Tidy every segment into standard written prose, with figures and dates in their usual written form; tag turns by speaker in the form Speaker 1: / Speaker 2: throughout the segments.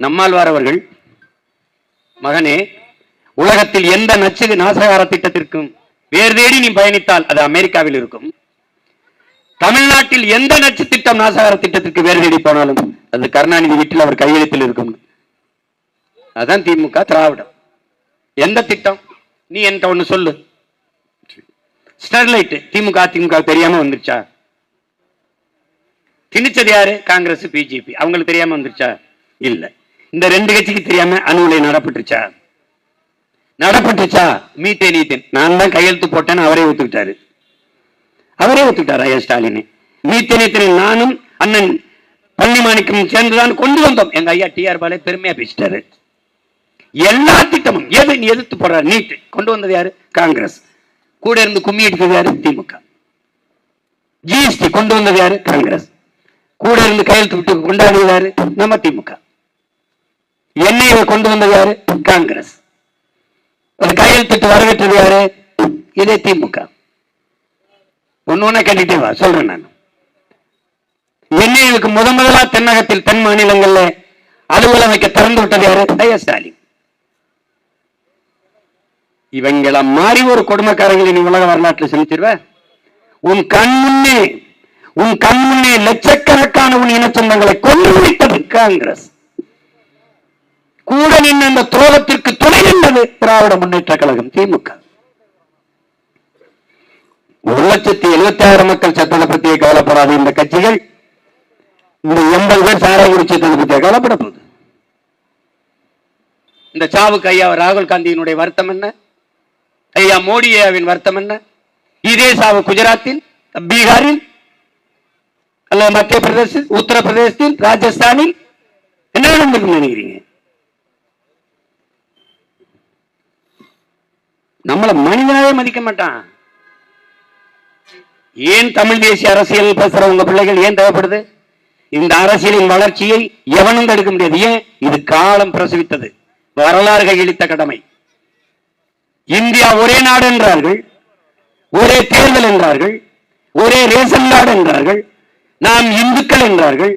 Speaker 1: நம்மாழ்வார் அவர்கள், மகனே, உலகத்தில் எந்த நச்சு நாசகார திட்டத்திற்கும் வேறு தேடி நீ பயணித்தால் அது அமெரிக்காவில் இருக்கும். தமிழ்நாட்டில் எந்த நச்சு திட்டம் நாசகார திட்டத்திற்கு வேறு தேடி போனாலும் அது கருணாநிதி வீட்டில் அவர் கையெழுத்தில் இருக்கும். அதான் திமுக திராவிடம். எந்த திட்டம் நீ என்கிட்ட ஒண்ணு சொல்லு. ஸ்டெர்லைட் திமுக அதிமுக தெரியாம வந்துருச்சா? திணிச்சது யாரு? காங்கிரஸ் பிஜேபி. அவங்களுக்கு தெரியாம வந்துருச்சா? இல்ல. இந்த ரெண்டு கட்சிக்கு தெரியாம அணு உலை நடப்பட்டுச்சா? நடப்பட்டுச்சா? மீத்தேன் ஈத்தேன் நான் தான் கையெழுத்து போட்டேன்னு அவரே ஒத்துக்கிட்டாரு. ஐயா ஸ்டாலின். மீத்தேன் ஈத்தேனை நானும் அண்ணன் பள்ளிமாணிக்கம் சேர்ந்துதான் கொண்டு வந்தோம். எங்க ஐயா டிஆர் பாலே பெருமையா பேசிட்டாரு. எல்லா திட்டமும் எதிர்த்து போடுற நீட் கொண்டு வந்தது யாரு? காங்கிரஸ். கூட இருந்து கும்மி அடித்தது யாரு? திமுக. ஜிஎஸ்டி கொண்டு வந்தது யாரு? காங்கிரஸ். கூட இருந்து கையெழுத்து விட்டு கொண்டாடியது யாரு? நம்ம திமுக. எண்ணெயை கொண்டு வந்தது யாரு? காங்கிரஸ். கையெழுத்திட்டு வரவேற்றது யாரு? இதே திமுக. ஒன்னு கண்டிட்டே வா சொல்றேன் நான். எண்ணெய்க்கு முதலா தென்னகத்தில் தென் மாநிலங்கள்ல அலுவலம் வைக்க திறந்து விட்டது யாரு? ஐயா ஸ்டாலின். இவங்கள மாறி ஒரு கொடுமைக்காரங்களை நீ உலக வரலாற்றில் செலுத்திடுவ. உன் கண் முன்னே லட்சக்கணக்கான உன் இனச்சந்தங்களை கொண்டு விட்டது காங்கிரஸ். கூட நின்று அந்த துரோகத்திற்கு துணை நின்றது திராவிட முன்னேற்ற கழகம் திமுக. 1,70,000 மக்கள் சட்டத்தை பற்றிய கவலைப்படாத இந்த கட்சிகள் இந்த 80 பேர் சாராய குடிச்சத்தை பற்றிய கவலைப்பட போகுது. இந்த சாவுக்கு ஐயா ராகுல் காந்தியினுடைய வருத்தம் என்ன? ஐயா மோடியாவின் வருத்தம் என்ன? இதே சாவு குஜராத்தில், பீகாரில், அல்ல மத்திய பிரதேசத்தில், உத்தரப்பிரதேசத்தில், ராஜஸ்தானில் என்ன நடந்திருக்கு நினைக்கிறீங்க? நம்மள மனிதனாவே மதிக்க மாட்டான். ஏன் தமிழ் தேசிய அரசியல் பேசுற உங்க பிள்ளைகள் ஏன் தேவைப்படுது? இந்த அரசியலின் வளர்ச்சியை எவனும் தடுக்க முடியாது. ஏன்? இது காலம் பிரசவித்தது, வரலாறு கையளித்த கடமை. இந்தியா ஒரே நாடு என்றார்கள், ஒரே தேர்தல் என்றார்கள், ஒரே ரேஷன் நாடு என்றார்கள், நாம் இந்துக்கள் என்றார்கள்,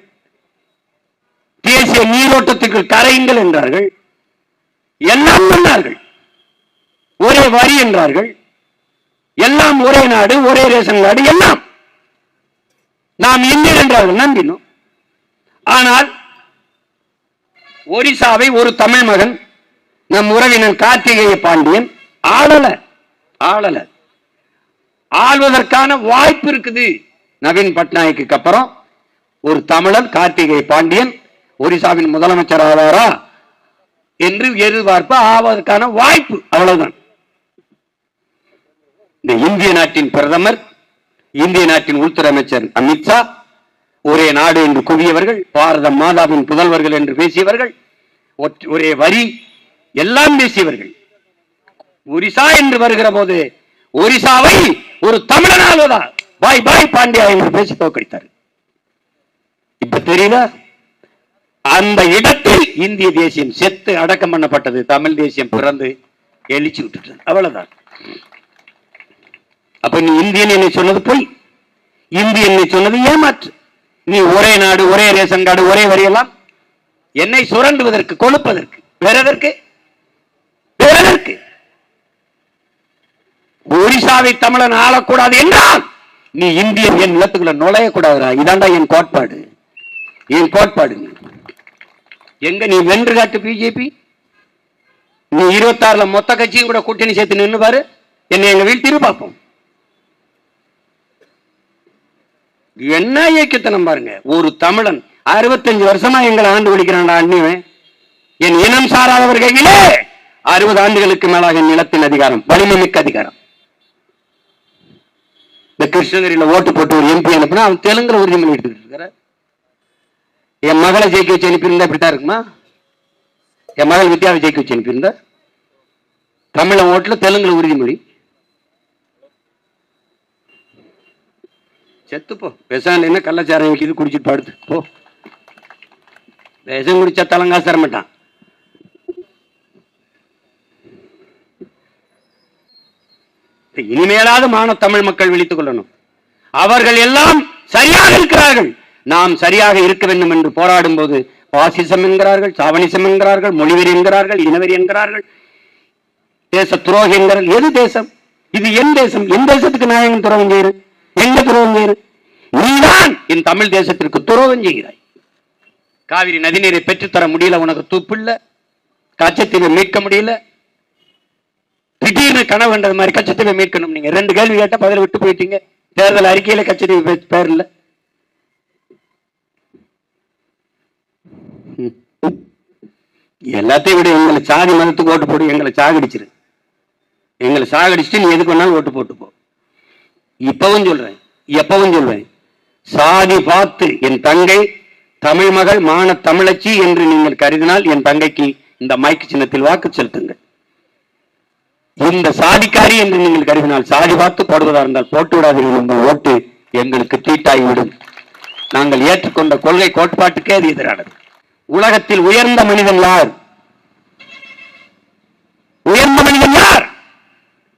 Speaker 1: தேசிய நீரோட்டத்துக்கு கரையுங்கள் என்றார்கள், எல்லாம் சொன்னார்கள். ஒரே வரி என்றார்கள், எல்லாம் ஒரே நாடு, ஒரே ரேஷன் நாடு, எல்லாம் நாம் இந்தியர் என்றார்கள், நம்பினோம். ஆனால் ஒரிசாவை ஒரு தமிழ் மகன் நம் உறவினன் கார்த்திகேய பாண்டியன் ஆளல. ஆள்வதற்கான வாய்ப்பு இருக்குது. நவீன் பட்நாயக்கு அப்புறம் ஒரு தமிழன் கார்த்திகேய பாண்டியன் ஒரிசாவின் முதலமைச்சர் ஆவாரா என்று எதிர்பார்ப்பு ஆவதற்கான வாய்ப்பு, அவ்வளவுதான். இந்த இந்திய நாட்டின் பிரதமர், இந்திய நாட்டின் உள்துறை அமைச்சர் அமித்ஷா, ஒரே நாடு என்று கூறியவர்கள், பாரத மாதாவின் புதல்வர்கள் என்று பேசியவர்கள், ஒரே வரி எல்லாம் பேசியவர்கள், ஒரிசா என்று வருகிற போது ஒரிசாவை ஒரு தமிழனால்வதா பாய் பாய் பாண்டியா என்று பேசி தோற்கடித்தார். இப்ப தெரியுதா? அந்த இடத்தில் இந்திய தேசியம் செத்து அடக்கம் பண்ணப்பட்டது. தமிழ் தேசியம் பிறந்து எழுச்சி விட்டுட்டு, அவ்வளவுதான். அப்ப நீ இந்தியன் என்னை சொன்னது போய், இந்தியன் என்னை சொன்னது ஏமாற்று. நீ ஒரே நாடு, ஒரே ரேஷன் கார்டு, ஒரே வரியெல்லாம் என்னை சுரண்டுவதற்கு, கொழுப்பதற்கு. வேற எதற்கு? ஒரிசாவை தமிழன் ஆளக்கூடாது என்றால் நீ இந்தியன் என் நிலத்துக்குள்ள நுழையக்கூடாதுடா. இதாண்டா என் கோட்பாடு. எங்க நீ வென்று காட்டு பிஜேபி. நீ 26ல மொத்த கட்சியும் கூட கூட்டணி சேர்த்து நின்று பாரு, என்னை எங்க வீழ்த்திரு பார்ப்போம். என்ன இயக்கத்தனம் பாருங்க. ஒரு தமிழன் 65 வருஷமா எங்களை ஆண்டு ஒழிக்கிறான்டா அண்ணிவன். என் இனம் சாராதவர் கையிலே 60 ஆண்டுகளுக்கு மேலாக நிலத்தின் அதிகாரம், வலிமை மிக்க அதிகாரம். இந்த கிருஷ்ணகிரியில ஓட்டு போட்டு ஒரு எம்பி அனுப்புனா அவன் தெலுங்குல உறுதிமொழி எடுத்துக்கிட்டு இருக்கிற. என் மகளை ஜெயிக்க வச்சு அனுப்பியிருந்தா இப்படித்தான் இருக்குமா? என் மகள் வித்யாவை ஜெயிக்க வச்சு அனுப்பியிருந்தா தமிழ ஓட்டுல தெலுங்குல உறுதிமொழி. செத்துப்போ. விஷம் என்ன கள்ளச்சாரம் வைக்கிது, குடிச்சிட்டு பாடுது போ. விஷம் குடிச்சா தலங்காசு தர மாட்டான். இனிமேலாவது மான தமிழ் மக்கள் விழித்துக் கொள்ளணும். அவர்கள் எல்லாம் சரியாக இருக்கிறார்கள், நாம் சரியாக இருக்க வேண்டும் என்று போராடும் போது பாசிசம் என்கிறார்கள், சாவணிசம் என்கிறார்கள், மொழிவெறி என்கிறார்கள், இனவெறி என்கிறார்கள், தேச துரோகி என்கிறார்கள். எது தேசம்? இது என் தேசம். என் தேசத்துக்கு நான் எங்க துரோகம் செய்யறேன்? எங்க துரோகம் செய்யறேன்? நீதான் என் தமிழ் தேசத்திற்கு துரோகம் செய்கிறாய். காவிரி நதிநீரை பெற்றுத்தர முடியல, உனக்கு துப்பில்ல. கச்சத்தீவை மீட்க முடியல. திடீர்னு கனவு கண்டது மாதிரி கச்சத்தீவை மீட்கணும். நீங்க 2 கேள்வி கேட்டா பதில் விட்டு போயிட்டீங்க. தேர்தல் அறிக்கையில கச்சத்தீவு பேர் இல்ல. எல்லாத்தையும் விட எங்களை சாதி மதத்துக்கு ஓட்டு போடு, எங்களை சாகடிச்சிரு. எங்களை சாகடிச்சுட்டு நீ எதுக்கு வேணாலும் ஓட்டு போட்டு போ. இப்பவும் சொல்றேன், எப்பவும் சொல்றேன், சாதி பார்த்து என் தங்கை தமிழ் மகள் மான தமிழச்சி என்று நீங்கள் கருதினால் என் தங்கைக்கு இந்த மைக்கு சின்னத்தில் வாக்கு செலுத்துங்கள். இந்த சாதிக்காரி என்று நீங்கள் கருதினால் சாதி பார்த்து போடுவதா இருந்தால் போட்டு விடாதீர்கள். உங்கள் ஓட்டு எங்களுக்கு தீட்டாகிவிடும். நாங்கள் ஏற்றுக்கொண்ட கொள்கை கோட்பாட்டுக்கே அது எதிரானது. உலகத்தில் உயர்ந்த மனிதன் யார்? உயர்ந்த மனிதன் யார்?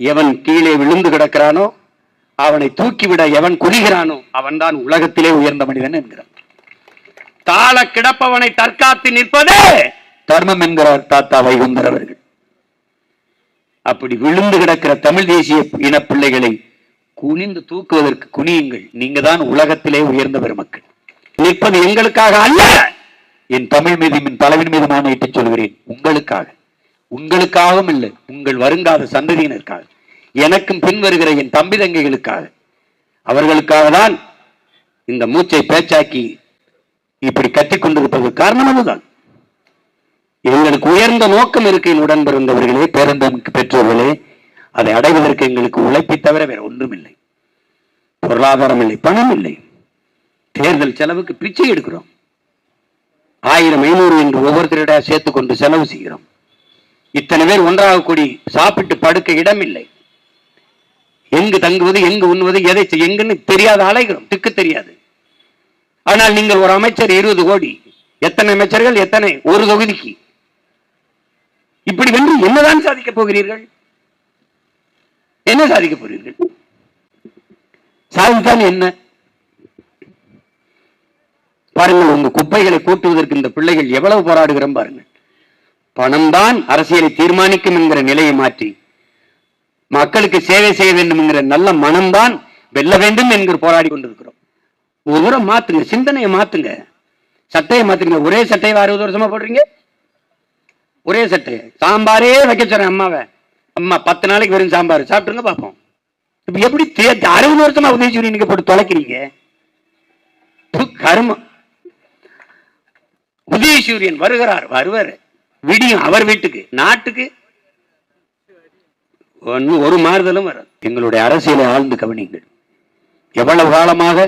Speaker 1: எவன் கீழே விழுந்து கிடக்கிறானோ அவனை தூக்கிவிட எவன் குனிகிறானோ அவன்தான் உலகத்திலே உயர்ந்த மனிதன் என்கிறார். தாழ கிடப்பவனை தற்காத்து நிற்பதே தர்மம் என்கிறார் தாத்தா வைகுந்தர் அவர்கள். அப்படி விழுந்து கிடக்கிற தமிழ் தேசிய இன பிள்ளைகளை குனிந்து தூக்குவதற்கு குனியுங்கள். நீங்க தான் உலகத்திலே உயர்ந்த பெருமக்கள். நிற்பது எங்களுக்காக அல்ல, என் தமிழ் மீதும் என் தலைவின் மீதும் ஆணையிட்டு சொல்கிறேன், உங்களுக்காக. உங்களுக்காகவும் இல்லை, உங்கள் வருங்கால சந்ததியினருக்காக, எனக்கும் பின் வருகிற என் தம்பி தங்கைகளுக்காக. அவர்களுக்காக தான் இந்த மூச்சை பேச்சாக்கி இப்படி கத்திக் கொண்டிருப்பது காரணம் அதுதான். எங்களுக்கு உயர்ந்த நோக்கம் இருக்கு. உடன் பிறந்தவர்களே, பேரந்தம் பெற்றோர்களே, அதை அடைவதற்கு எங்களுக்கு உழைப்பை தவிர வேற ஒன்றும் இல்லை. பொருளாதாரம் இல்லை, பணம் இல்லை. தேர்தல் செலவுக்கு பிச்சை எடுக்கிறோம். 1000 500 என்று ஒவ்வொருத்தரிட சேர்த்துக் கொண்டு செலவு செய்கிறோம். இத்தனை பேர் ஒன்றாக கூடி சாப்பிட்டு படுக்க இடம் இல்லை. எங்கு தங்குவது, எங்கு உண்ணுவது, எதை எங்குன்னு தெரியாத அலைகிறோம், திக்கு தெரியாது. ஆனால் நீங்கள் ஒரு அமைச்சர் 20 கோடி, எத்தனை அமைச்சர்கள், எத்தனை ஒரு தொகுதிக்கு? இப்படி வென்று என்னதான் சாதிக்க போகிறீர்கள்? என்ன சாதிக்க போகிறீர்கள்? சாதித்தான் என்ன? பாருங்கள், உங்க குப்பைகளை கூட்டுவதற்கு இந்த பிள்ளைகள் எவ்வளவு போராடுகிறோம் பாருங்கள். பணம் தான் அரசியலை தீர்மானிக்கும் என்கிற நிலையை மாற்றி மக்களுக்கு சேவை செய்ய வேண்டும் என்கிற நல்ல மனம்தான் வெல்ல வேண்டும் என்கிற போராடி கொண்டிருக்கிறோம். ஒவ்வொரு மாத்துங்க, சிந்தனையை மாத்துங்க, சட்டையை மாத்துங்க. ஒரே சட்டையை 60 வருஷமா போடுறீங்க. ஒரே சட்டையை சாம்பாரே வைக்க சொல்றேன் அம்மாவை. அம்மா 10 நாளைக்கு வெறும் சாம்பார் சாப்பிட்டுங்க பார்ப்போம். இப்ப எப்படி 60 வருஷமா உதயசூரியன் நீங்க போட்டு தொலைக்கிறீங்க? கருமம். உதயசூரியன் வருகிறார், வருவார், விடியும் அவர் வீட்டுக்கு, நாட்டுக்கு ஒரு மாறுதலும் வராது. எங்களுடைய அரசியலை ஆழ்ந்து கவனிங்கள். எவ்வளவு காலமாக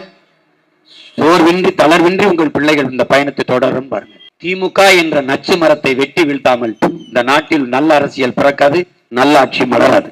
Speaker 1: சோர்வின்றி தளர்வின்றி உங்கள் பிள்ளைகள் இந்த பயணத்தை தொடரும் பாருங்கள். திமுக என்ற நச்சு மரத்தை வெட்டி வீழ்த்தாமல் இந்த நாட்டில் நல்ல அரசியல் பிறக்காது, நல்ல ஆட்சி மலராது.